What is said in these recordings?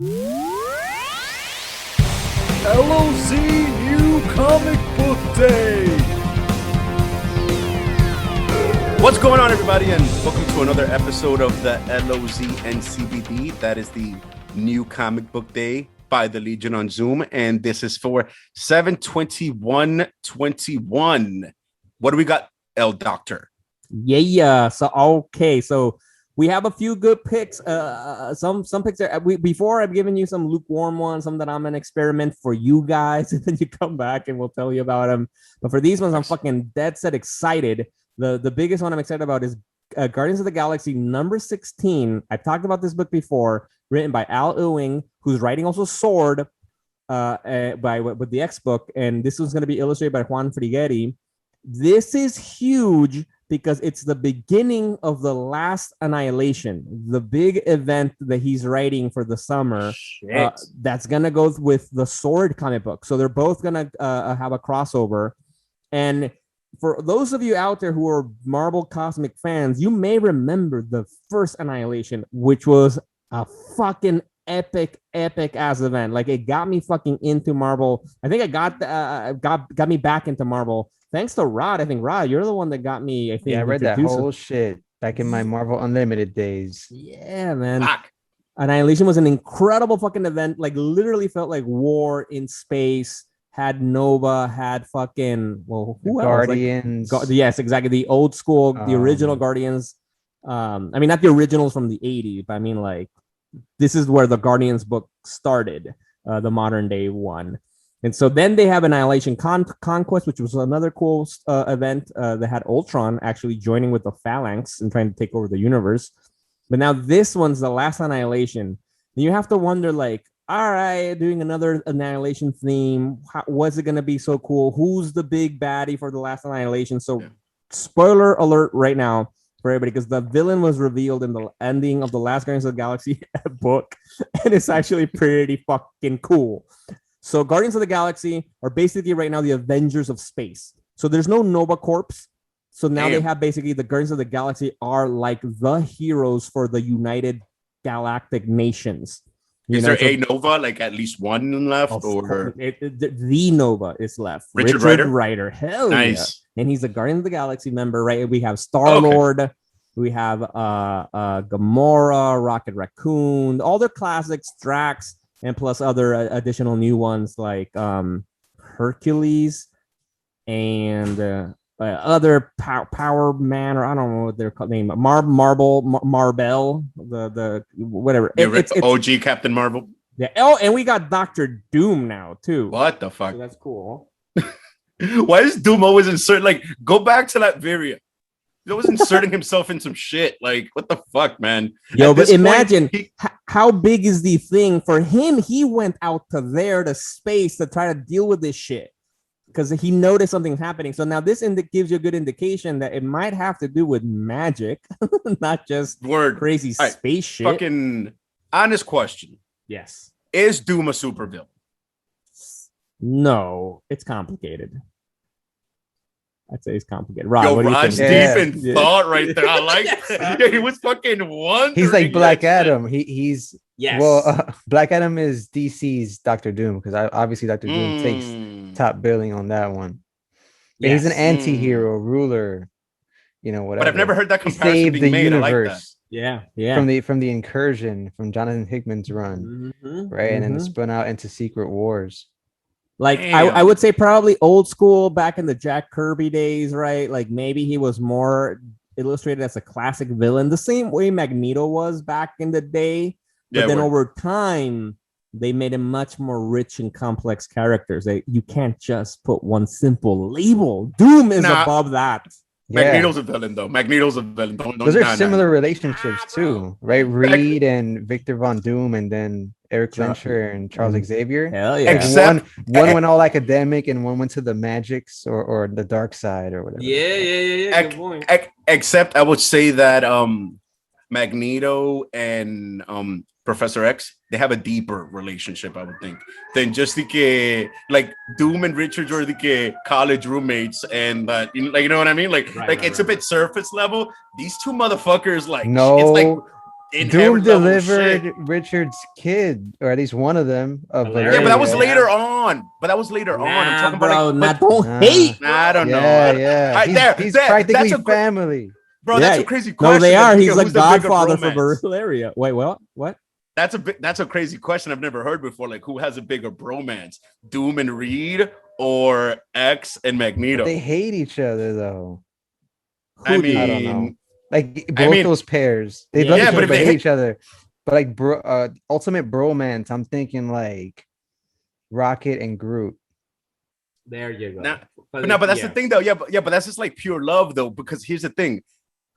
LoZ New Comic Book Day! What's going on, everybody, and welcome to another episode of the LoZ NCBD. That is the New Comic Book Day by the Legion on Zoom, and this is for 7/21/21. What do we got, El Doctor? Yeah. So we have a few good picks. Some picks are before I've given you some lukewarm ones, some that I'm gonna experiment for you guys, and then you come back and we'll tell you about them. But for these ones, I'm fucking dead set excited. The biggest one I'm excited about is Guardians of the Galaxy number 16. I've talked about this book before, written by Ewing, who's writing also Sword with the X book, and this was going to be illustrated by Juan Frigeri. This is huge because it's the beginning of the last Annihilation, the big event that he's writing for the summer. That's going to go with the Sword comic book. So they're both going to have a crossover. And for those of you out there who are Marvel Cosmic fans, you may remember the first Annihilation, which was a fucking epic ass event. Like, it got me fucking into Marvel. I think it got me back into Marvel. Thanks to Rod. I think, Rod, you're the one that got me, I think. Yeah, I read that whole shit back in my Marvel Unlimited days. Yeah, man. Annihilation was an incredible fucking event. Like, literally felt like war in space. Had Nova, had fucking, well, who else? Guardians. Yes, exactly. The old school, the original Guardians. I mean, not the originals from the 80s, but I mean, like, this is where the Guardians book started, the modern day one. And so then they have Annihilation Conquest, which was another cool event that had Ultron actually joining with the Phalanx and trying to take over the universe. But now this one's the last Annihilation. And you have to wonder, like, all right, doing another Annihilation theme. Was it going to be so cool? Who's the big baddie for the last Annihilation? So spoiler alert right now for everybody, because the villain was revealed in the ending of the last Guardians of the Galaxy book. And it's actually pretty fucking cool. So Guardians of the Galaxy are basically right now the Avengers of space. So there's no Nova Corps. So now they have basically the Guardians of the Galaxy are like the heroes for the United Galactic Nations. Is there a Nova, like at least one left? Or the Nova is left. Richard Rider. Hell nice. Yeah. And he's a Guardians of the Galaxy member, right? We have Star-Lord. Okay. We have Gamora, Rocket Raccoon, all their classics, Drax, and plus other additional new ones like Hercules and other Power Man, or I don't know what they're called. Marbell, the whatever. It's OG Captain Marvel. Yeah. Oh, and we got Dr. Doom now too. What the fuck? So that's cool. Why is Doom always insert? Like, go back to that variant. He's always inserting himself in some shit. Like, what the fuck, man? Yo, but imagine how big is the thing for him? He went out to space to try to deal with this shit because he noticed something happening. So now this gives you a good indication that it might have to do with magic, not just crazy space shit. Fucking honest question. Yes. Is Doom a supervillain? No, it's complicated. I'd say it's complicated. Rod, yo, Rod's deep in thought right there. I like that. He was fucking wondering. He's like Black Adam. He's yes. Well, Black Adam is DC's Dr. Doom, because obviously Dr. Doom takes top billing on that one. Yes. He's an anti-hero ruler, whatever. But I've never heard that comparison being made. Universe. I like that. Yeah. From the Incursion, from Jonathan Hickman's run, right, and then it spun out into Secret Wars. Like, I would say probably old school back in the Jack Kirby days, right? Like, maybe he was more illustrated as a classic villain, the same way Magneto was back in the day. But then over time, they made him much more rich and complex characters. You can't just put one simple label. Doom is above that. Magneto's a villain, though. Those are similar relationships, too, right? Reed and Victor Von Doom, and then Eric Lensher and Charles Xavier. Hell yeah. Except one went all academic and one went to the magics or the dark side or whatever. Yeah. Except I would say that Magneto and Professor X, they have a deeper relationship, I would think, than just like Doom and Richard were the college roommates, and you know what I mean? Like it's a bit surface level. These two motherfuckers, like, no, it's like Doom delivered Richard's kid, or at least one of them. Yeah, but that was later on. I'm talking about don't hate. I don't know. Yeah. He's practically family. Bro, that's a crazy question. No, they are. He's a godfather for Valeria. Wait, what? That's a crazy question I've never heard before. Like, who has a bigger bromance, Doom and Reed, or X and Magneto? They hate each other though. I don't know. Like both those pairs, they love each other, but hate each other. But like ultimate bromance, I'm thinking like Rocket and Groot. There you go. But that's the thing though. But that's just like pure love though. Because here's the thing,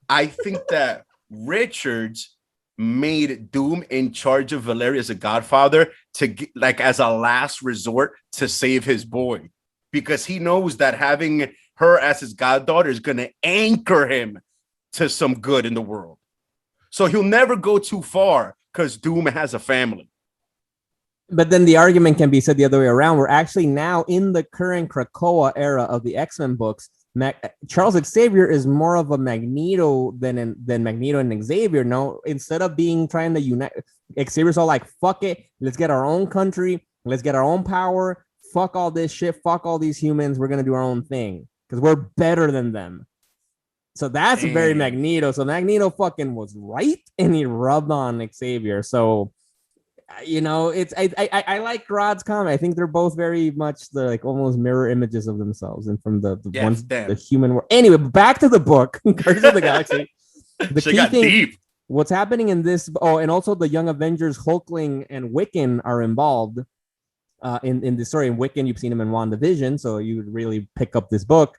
I think that Richards made Doom in charge of Valeria as a godfather to get, like, as a last resort to save his boy, because he knows that having her as his goddaughter is going to anchor him to some good in the world. So he'll never go too far because Doom has a family. But then the argument can be said the other way around. We're actually now in the current Krakoa era of the X-Men books. Charles Xavier is more of a Magneto than Magneto and Xavier. No, instead of trying to unite, Xavier's all like, fuck it, let's get our own country, let's get our own power, fuck all this shit, fuck all these humans, we're gonna do our own thing because we're better than them. So that's very Magneto. So Magneto fucking was right, and he rubbed on Xavier. So it's I like Rod's comment. I think they're both very much the like almost mirror images of themselves, and from the ones the human world. Anyway, back to the book, Guardians of the Galaxy. The key thing, deep. What's happening in this? Oh, and also the Young Avengers, Hulkling and Wiccan are involved in this story. And Wiccan, you've seen him in WandaVision, so you would really pick up this book.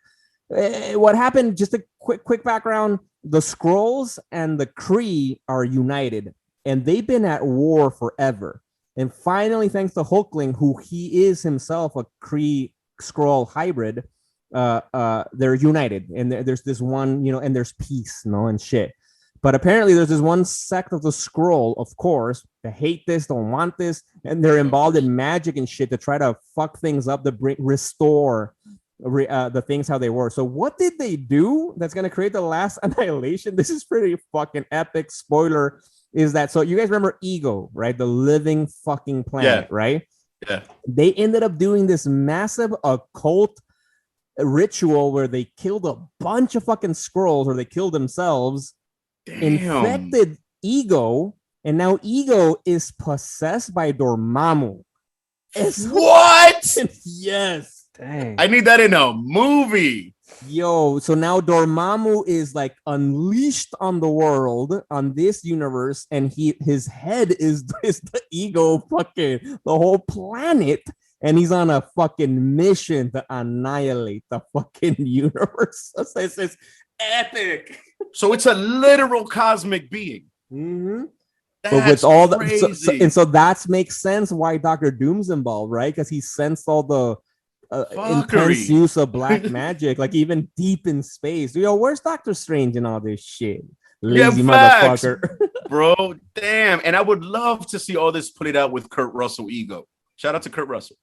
What happened? Just a quick background: the Skrulls and the Kree are united. And they've been at war forever. And finally, thanks to Hulkling, who he is himself a Kree-Skrull hybrid, they're united. And there's this one, and there's peace, and shit. But apparently there's this one sect of the Skrull, of course, that hate this, don't want this, and they're involved in magic and shit to try to fuck things up, to restore the things how they were. So what did they do that's going to create the last annihilation? This is pretty fucking epic. Spoiler. Is that so? You guys remember Ego, right? The living fucking planet, right? Yeah. They ended up doing this massive occult ritual where they killed a bunch of fucking Skrulls, or they killed themselves, infected Ego, and now Ego is possessed by Dormammu. What? Yes. Dang. I need that in a movie. Yo, so now Dormammu is like unleashed on the world, on this universe, and his head is the Ego fucking the whole planet, and he's on a fucking mission to annihilate the fucking universe. It's epic. So it's a literal cosmic being. Mm-hmm. But with all the so that makes sense why Dr. Doom's involved, right? Because he sensed all the intense use of black magic, like even deep in space. Where's Doctor Strange and all this shit? Lazy motherfucker. Bro, damn. And I would love to see all this played out with Kurt Russell Ego. Shout out to Kurt Russell.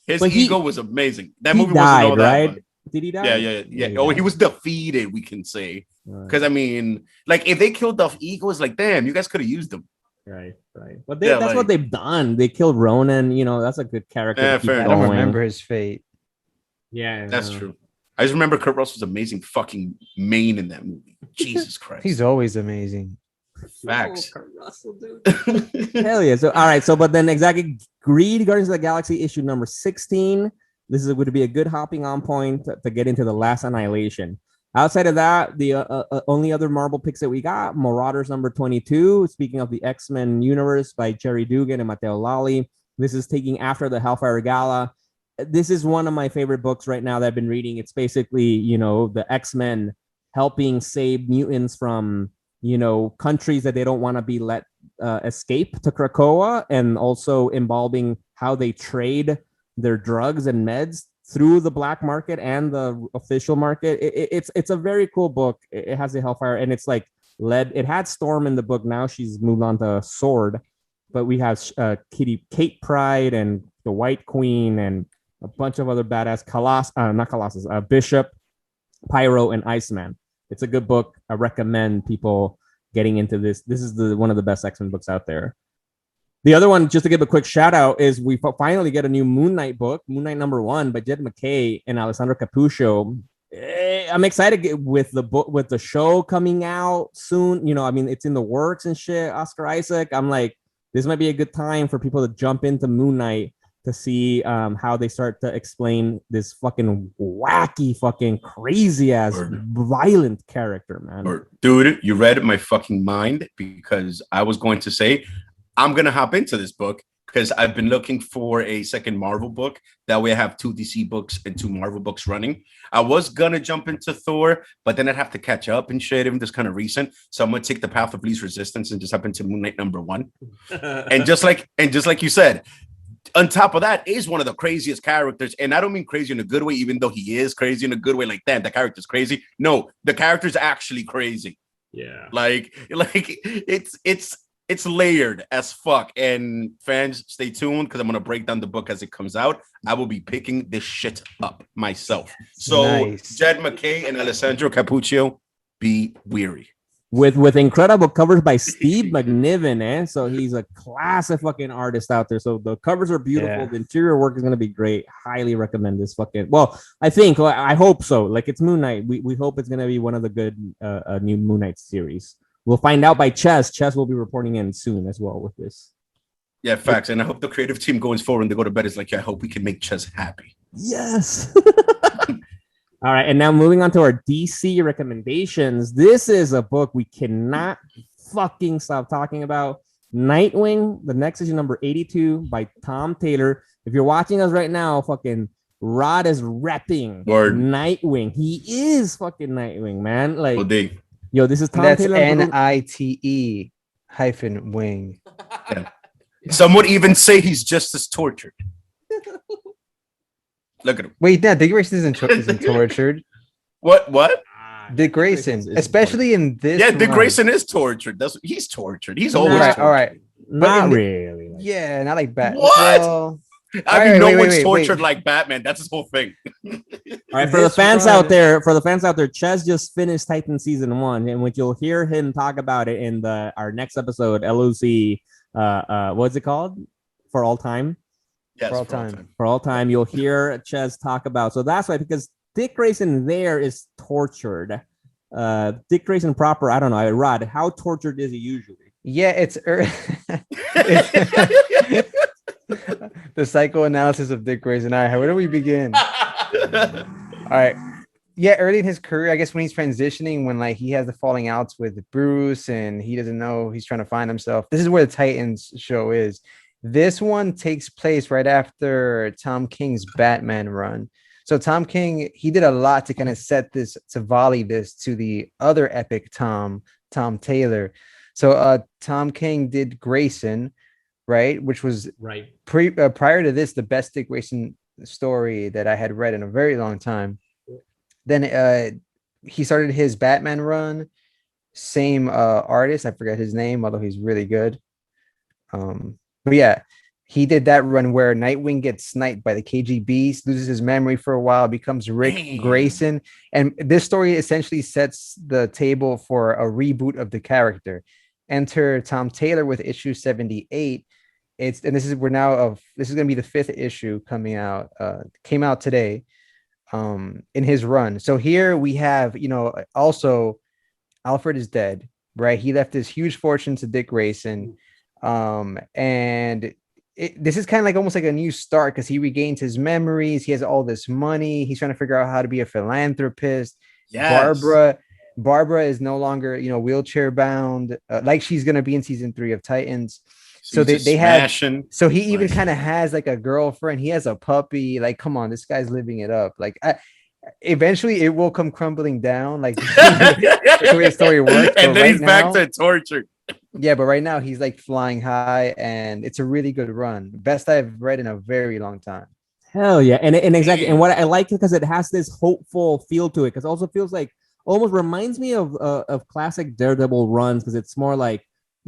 His ego was amazing. That movie died, wasn't all that, right? Did he die? Yeah. He was defeated, we can say. Because I mean, like, if they killed off Ego, it's like, damn, you guys could have used them. Right. But that's what they've done. They killed Ronan. That's a good character. Yeah, fair. I don't remember his fate. Yeah, that's true. I just remember Kurt Russell's amazing fucking mane in that movie. Jesus Christ, he's always amazing. Facts. Kurt Russell, dude. Hell yeah. So all right. So but then exactly, Greed, Guardians of the Galaxy issue number 16. This is going to be a good hopping on point to get into the last annihilation. Outside of that, the only other Marvel picks that we got, Marauders number 22. Speaking of the X-Men universe by Gerry Duggan and Matteo Lolli. This is taking after the Hellfire Gala. This is one of my favorite books right now that I've been reading. It's basically, the X-Men helping save mutants from, countries that they don't want to be let escape to Krakoa, and also involving how they trade their drugs and meds through the black market and the official market. It's a very cool book. It has the Hellfire, and it's like it had Storm in the book. Now she's moved on to Sword, but we have Kate Pride and the White Queen and a bunch of other badass Bishop, Pyro, and Iceman. It's a good book. I recommend people getting into this. This is one of the best X-Men books out there. The other one, just to give a quick shout out, is we finally get a new Moon Knight book, Moon Knight #1 by Jed MacKay and Alessandro Cappuccio. I'm excited with the book, with the show coming out soon. You know, I mean, it's in the works and shit. Oscar Isaac. I'm like, this might be a good time for people to jump into Moon Knight to see how they start to explain this fucking wacky, fucking crazy ass violent character, man. Dude, you read my fucking mind, because I was going to say I'm gonna hop into this book because I've been looking for a second Marvel book. That way I have 2 DC books and 2 Marvel books running. I was gonna jump into Thor, but then I'd have to catch up and shit, even this kind of recent. So I'm gonna take the path of least resistance and just hop into Moon Knight #1. and just like you said, on top of that is one of the craziest characters. And I don't mean crazy in a good way, even though he is crazy in a good way, like, damn, the character's crazy. No, the character's actually crazy. Yeah. Like it's layered as fuck. And fans, stay tuned, because I'm gonna break down the book as it comes out. I will be picking this shit up myself. So nice. Jed MacKay and Alessandro Cappuccio, be weary. With incredible covers by Steve McNiven, eh? So he's a classic fucking artist out there. So the covers are beautiful. Yeah. The interior work is gonna be great. Highly recommend this fucking. Well, I hope so. Like, it's Moon Knight. We hope it's gonna be one of the good new Moon Knight series. We'll find out by Chess. Chess will be reporting in soon as well with this. Yeah, facts. And I hope the creative team going forward when they go to bed is like, I hope we can make Chess happy. Yes. All right, and now moving on to our DC recommendations. This is a book we cannot fucking stop talking about. Nightwing, the Nexus issue #82 by Tom Taylor. If you're watching us right now, fucking Rod is repping Nightwing. He is fucking Nightwing, man. Like, yo, this is Tom Taylor. That's NITE-wing. Yeah. Some would even say he's just as tortured. Look at him. Wait, Dick Grayson isn't tortured. What? Dick Grayson, especially in this. Yeah, Dick Grayson is tortured. He's tortured. He's always tortured. All right. Not really. Yeah, not like Batman. What? Well, no one's tortured like Batman. That's his whole thing. All right, for the fans out there, Ches just finished Titan season 1, and which you'll hear him talk about it in our next episode, LoZ. What's it called? For All Time. Yes, for all time, you'll hear Ches talk about. So that's why, because Dick Grayson there is tortured. Dick Grayson proper, I don't know. Rod, how tortured is he usually? Yeah, it's the psychoanalysis of Dick Grayson. All right, where do we begin? All right. Yeah, early in his career, I guess when he's transitioning, when like he has the falling outs with Bruce and he doesn't know, he's trying to find himself. This is where the Titans show is. This one takes place right after Tom King's Batman run. So Tom King, he did a lot to kind of set this, to volley this to the other epic Tom Taylor. So Tom King did Grayson, right? Which was prior to this, the best Dick Grayson story that I had read in a very long time. Then he started his Batman run. Same artist, I forget his name, although he's really good. But yeah, he did that run where Nightwing gets sniped by the KGB, loses his memory for a while, becomes Rick Grayson. And this story essentially sets the table for a reboot of the character. Enter Tom Taylor with issue 78. This is going to be the 5th issue coming out, came out today in his run. So here we have, also Alfred is dead, right? He left this huge fortune to Dick Grayson. And this is kind of like almost like a new start because he regains his memories. He has all this money. He's trying to figure out how to be a philanthropist. Yes. Barbara is no longer, wheelchair bound, like she's going to be in season 3 of Titans. So they have, so he even kind of has like a girlfriend. He has a puppy. Like, come on, this guy's living it up. Like, eventually it will come crumbling down. Like the way the story works. And then he's back to torture. Yeah, but right now he's like flying high, and it's a really good run. Best I've read in a very long time. Hell yeah, and exactly, and what I like it because it has this hopeful feel to it. Because it also feels like almost reminds me of classic Daredevil runs because it's more like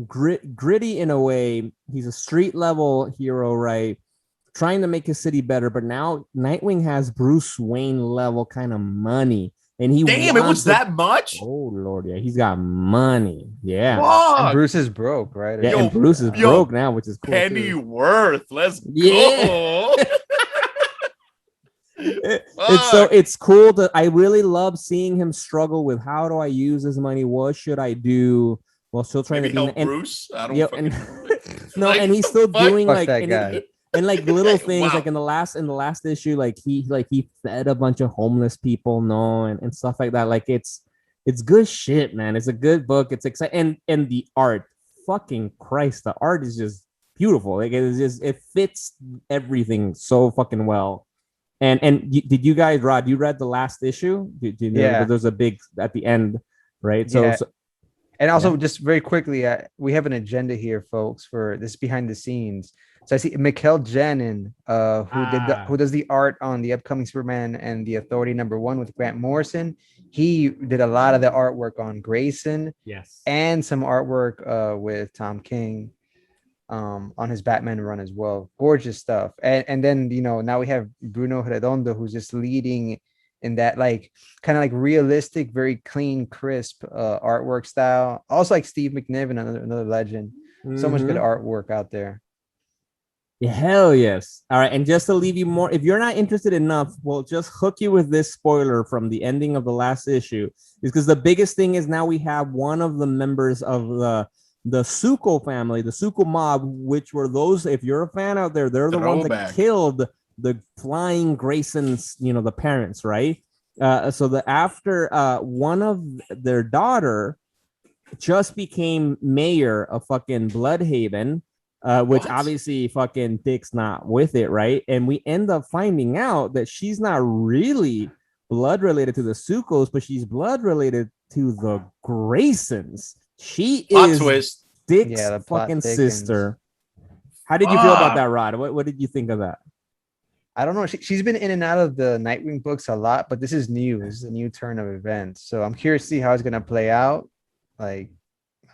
gritty in a way. He's a street level hero, right? Trying to make his city better, but now Nightwing has Bruce Wayne level kind of money. and he damn, it was that much. Oh Lord, yeah, he's got money. Yeah, and Bruce is broke, right? Yeah, and Bruce is broke now, which is cool. Pennyworth, let's go. It's cool that I really love seeing him struggle with how do I use this money? What should I do? Well, still trying to help Bruce. I don't no, like, and he's still doing Fuck like and like little things like in the last issue, like he fed a bunch of homeless people, and stuff like that. Like it's good shit, man. It's a good book. It's exciting, and the art, fucking Christ, the art is just beautiful. Like it fits everything so fucking well. And did you guys, Rod? You read the last issue? Yeah. There's a big at the end, right? So and also just very quickly, we have an agenda here, folks, for this behind the scenes. So I see Mikel Janin, who does the art on the upcoming Superman and the Authority #1 with Grant Morrison. He did a lot of the artwork on Grayson, and some artwork with Tom King on his Batman run as well. Gorgeous stuff. And then now we have Bruno Redondo, who's just leading in that kind of realistic, very clean, crisp artwork style. Also like Steve McNiven, another legend. So much good artwork out there. Yeah, hell yes. All right, and just to leave you more, if you're not interested enough, we'll just hook you with this spoiler from the ending of the last issue. Is because the biggest thing is now we have one of the members of the Suko family, the Suko mob, which were those, if you're a fan out there, they're the ones that killed the flying Graysons, the parents, right? So after one of their daughter just became mayor of fucking Bloodhaven, which obviously fucking Dick's not with it, right? And we end up finding out that she's not really blood related to the Sukos, but she's blood related to the Graysons. She is Dick's fucking sister. How did you feel about that, Rod? What did you think of that? I don't know. She's been in and out of the Nightwing books a lot, but this is new. This is a new turn of events. So I'm curious to see how it's going to play out. I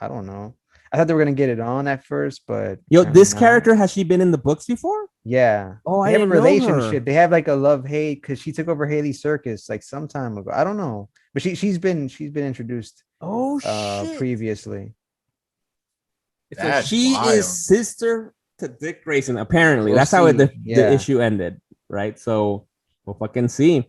don't know. I thought they were going to get it on at first, but... this character, has she been in the books before? Yeah. Oh, they have a relationship. They have a love-hate because she took over Haley's circus some time ago. I don't know. But she's been introduced previously. So she is sister to Dick Grayson, apparently. That's how the issue ended, right? So we'll fucking see.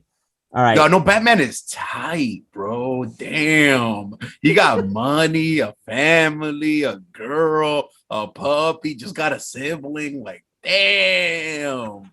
All right. Yo, no, Batman is tight, bro. Damn. He got money, a family, a girl, a puppy, just got a sibling. Damn.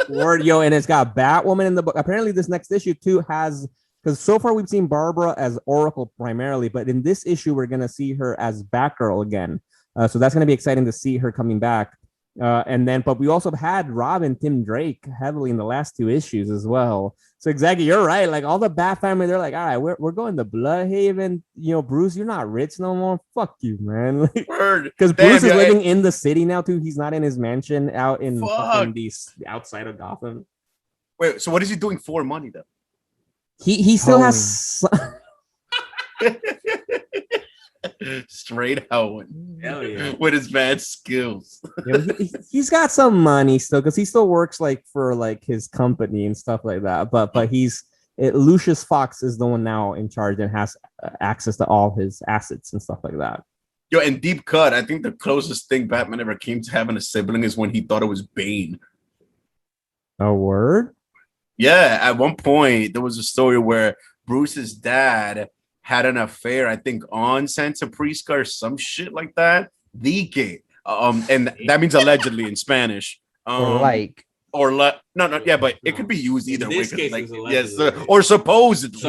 Word, and it's got Batwoman in the book. Apparently, this next issue, too, has... Because so far, we've seen Barbara as Oracle primarily, but in this issue, we're going to see her as Batgirl again. So that's going to be exciting to see her coming back. But we also had Robin, Tim Drake heavily in the last 2 issues as well. So exactly, you're right. All the Bat family, they're like, all right, we're going to Bloodhaven. Bruce, you're not rich no more. Fuck you, man. Because Bruce is living in the city now too. He's not in his mansion out in the outside of Gotham. Wait, so what is he doing for money though? He still has. Straight Owen. Hell yeah. With his bad skills. He's got some money still because he still works for his company and stuff like that. But Lucius Fox is the one now in charge and has access to all his assets and stuff like that. Yo, and deep cut, I think the closest thing Batman ever came to having a sibling is when he thought it was Bane. A word? Yeah, at one point there was a story where Bruce's dad had an affair, I think, on Santa Prisca or some shit like that. And that means allegedly in Spanish. No, but it could be used either way. Yes, or supposedly.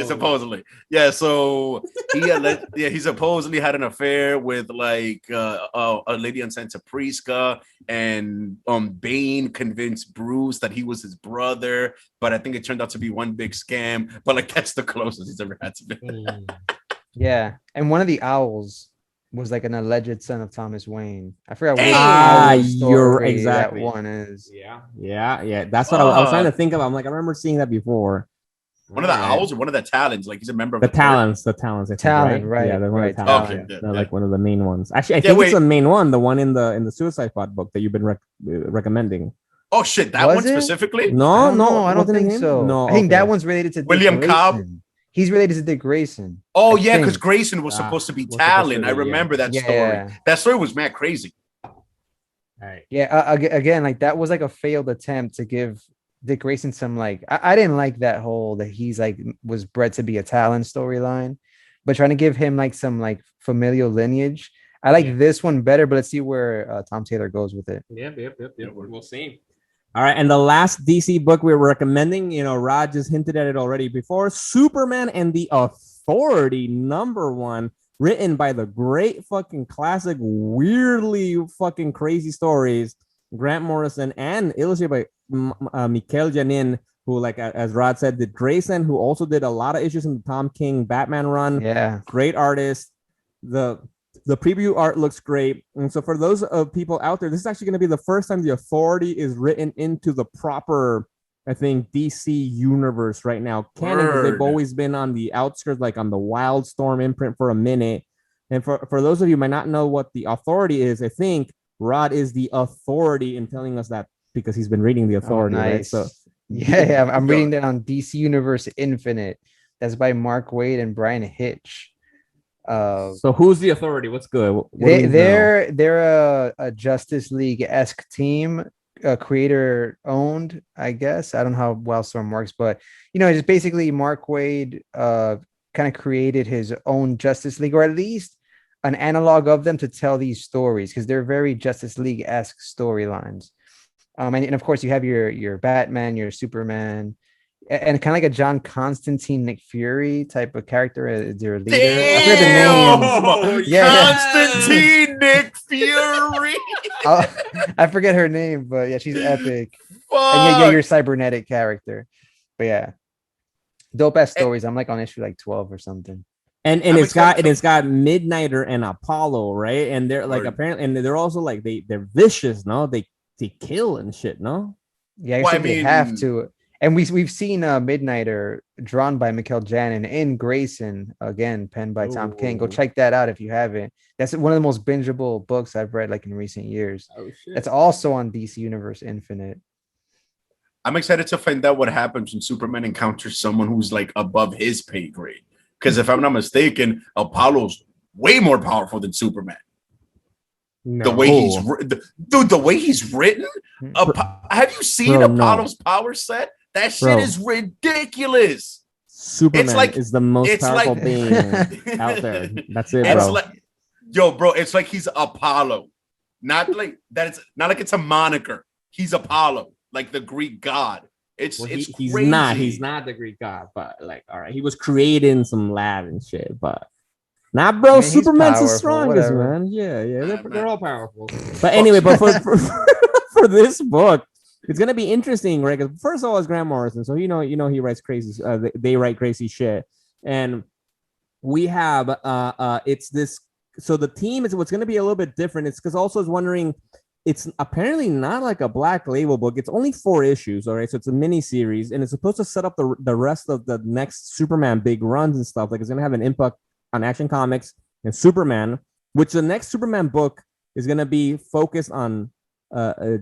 Supposedly. Yeah, so he supposedly had an affair with a lady on Santa Prisca, and Bane convinced Bruce that he was his brother, but I think it turned out to be one big scam. But that's the closest he's ever had to be. Yeah, and one of the owls was an alleged son of Thomas Wayne. I forgot what you're exactly that one is. Yeah. That's what I was trying to think of. I'm I remember seeing that before. One of the owls or one of the Talons? He's a member of the Talons. The Talons, right? Yeah, they're one of the Talons. Okay, they're one of the main ones. Actually, I think it's the main one, the one in the Suicide Squad book that you've been recommending. Oh shit, that Was one it? specifically? No, I don't wasn't think him? so. No, I think that okay. one's related to William Dick Cobb? Grayson. He's related to Dick Grayson. Oh I yeah, because think. Grayson was supposed to be was supposed to Talon. be, I remember that story. Yeah. That story was mad crazy. All right. Yeah, again, like that was like a failed attempt to give Dick Grayson some like I didn't like that whole that he's like was bred to be a Talon storyline, but trying to give him like some like familial lineage. I like this one better, but let's see where Tom Taylor goes with it. Yep. We'll see. All right, and the last DC book we were recommending, you know, Rod just hinted at it already before, Superman and the Authority #1, written by the great fucking classic, weirdly fucking crazy stories, Grant Morrison, and illustrated by Mikel Janin, who, like as Rod said, did Grayson, who also did a lot of issues in the Tom King Batman run. Yeah, great artist. The preview art looks great. And so for those of people out there, this is actually going to be the first time the Authority is written into the proper, I think, DC universe right now. Canon, because they've always been on the outskirts, like on the Wildstorm imprint for a minute. And for those of you who might not know what the Authority is, I think Rod is the authority in telling us that because he's been reading the Authority. Nice. Right? So yeah, I'm reading that on DC Universe Infinite. That's by Mark Waid and Brian Hitch. So who's the Authority? What's good? They're a Justice League-esque team, creator owned, I guess. I don't know how Wildstorm works, but you know, it's basically Mark Waid kind of created his own Justice League, or at least an analog of them to tell these stories, because they're very Justice League-esque storylines. And of course you have your Batman, your Superman, and kind of like a John Constantine, Nick Fury type of character as their leader. Damn! I forget the name. Constantine Nick Fury. I forget her name, but yeah, she's epic. Fuck. And yeah, your cybernetic character. But yeah, dope ass stories. I'm like on issue like 12 or something. And it's got Midnighter and Apollo, right? And they're like apparently, and they're also like they're vicious, no? They kill and shit, no? Yeah, they have to. And we've seen Midnighter drawn by Mikel Janin in Grayson, again penned by Tom King. Go check that out if you haven't. That's one of the most bingeable books I've read like in recent years. Oh shit! That's also on DC Universe Infinite. I'm excited to find out what happens when Superman encounters someone who's like above his pay grade. Because if I'm not mistaken, Apollo's way more powerful than Superman. No. The way he's written. Have you seen Apollo's power set? That shit is ridiculous. Superman is the most powerful being out there. That's it, bro. It's like he's Apollo. Not like that. It's not like it's a moniker. He's Apollo, like the Greek god. It's crazy. He's not the Greek god, but like, all right, he was creating some lab and shit, but bro. Superman's the strongest, man. Yeah, they're all powerful. But anyway, but for this book, it's gonna be interesting, right? Because first of all, it's Grant Morrison, so you know he writes crazy. They write crazy shit, and we have it's this. So the team is what's gonna be a little bit different. It's because also I was wondering, it's apparently not like a Black Label book. It's only 4 issues, all right. So it's a mini series, and it's supposed to set up the rest of the next Superman big runs and stuff. Like it's gonna have an impact on Action Comics and Superman, which the next Superman book is gonna be focused on.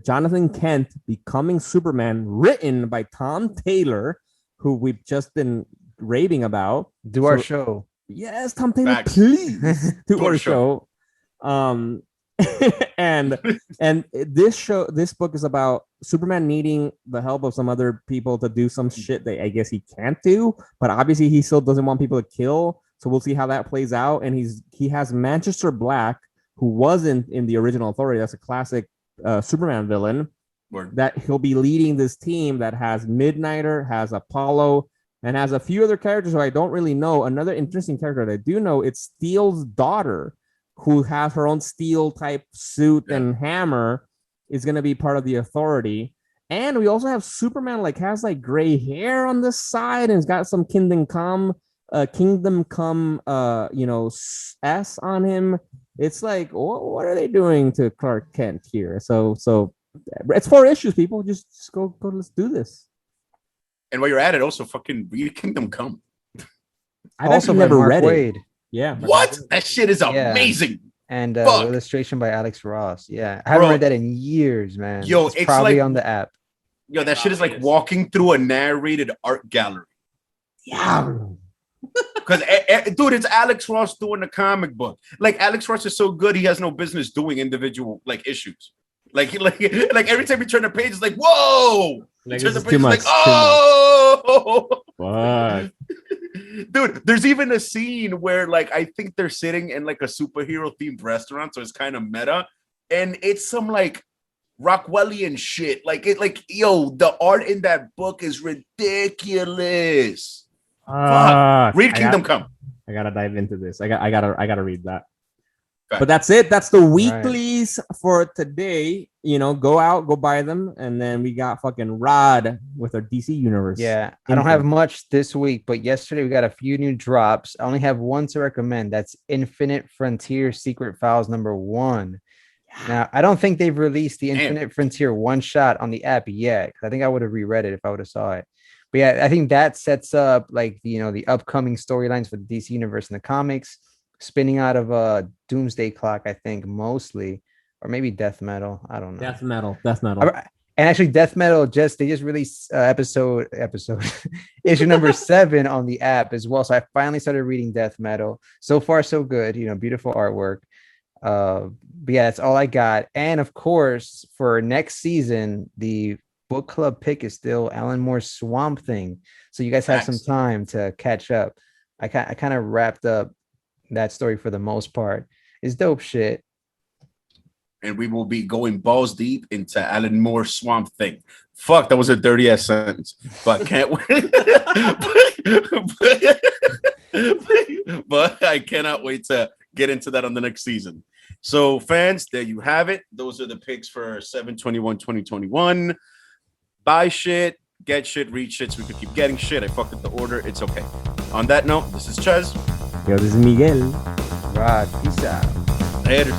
Jonathan Kent becoming Superman, written by Tom Taylor, who we've just been raving about. Our show. Yes, Tom Taylor, please do our show. And this book is about Superman needing the help of some other people to do some shit that I guess he can't do, but obviously he still doesn't want people to kill. So we'll see how that plays out. And he has Manchester Black, who wasn't in the original Authority. That's a classic Superman villain. That he'll be leading this team that has Midnighter, has Apollo, and has a few other characters who I don't really know. Another interesting character that I do know, it's Steel's daughter, who has her own steel type suit and hammer, is going to be part of the Authority. And we also have Superman has gray hair on this side and has got some Kingdom Come S on him. It's like, what are they doing to Clark Kent here? So it's 4 issues, people. Just go. Let's do this. And while you're at it, also fucking read Kingdom Come. I've also never read it. Yeah. What? That shit is amazing. And illustration by Alex Ross. Yeah, I haven't read that in years, man. Yo, it's probably on the app. Yo, that shit is like walking through a narrated art gallery. Yeah. Because, dude, it's Alex Ross doing the comic book. Like, Alex Ross is so good, he has no business doing individual, like, issues. Like every time you turn the page, it's like, whoa! Like, turn the this is page, too it's much. like, oh! Fuck. Dude, there's even a scene where, like, I think they're sitting in, like, a superhero-themed restaurant, so it's kind of meta. And it's some, like, Rockwellian shit. Yo, the art in that book is ridiculous. Read Kingdom Come. I gotta dive into this. I gotta read that. But that's it. That's the weeklies for today. You know, go out, go buy them, and then we got fucking Rod with our DC universe. Yeah, I don't have much this week, but yesterday we got a few new drops. I only have one to recommend. That's Infinite Frontier Secret Files #1. Now, I don't think they've released the Infinite Frontier one shot on the app yet, because I think I would have reread it if I would have saw it. But yeah, I think that sets up like the upcoming storylines for the DC universe in the comics, spinning out of a Doomsday Clock, I think mostly, or maybe Death Metal. I don't know. Death Metal. And actually, Death Metal they just released episode issue number 7 on the app as well. So I finally started reading Death Metal. So far, so good. Beautiful artwork. But yeah, that's all I got. And of course, for next season, the book club pick is still Alan Moore's Swamp Thing. So you guys have some time to catch up. I kind of wrapped up that story for the most part. It's dope shit. And we will be going balls deep into Alan Moore's Swamp Thing. Fuck, that was a dirty ass sentence. But can't wait. but I cannot wait to get into that on the next season. So fans, there you have it. Those are the picks for 7/21/2021. Buy shit, get shit, read shit, so we can keep getting shit. I fucked up the order. It's okay. On that note, this is Ches. Yo, this is Miguel. Right, peace out. Later.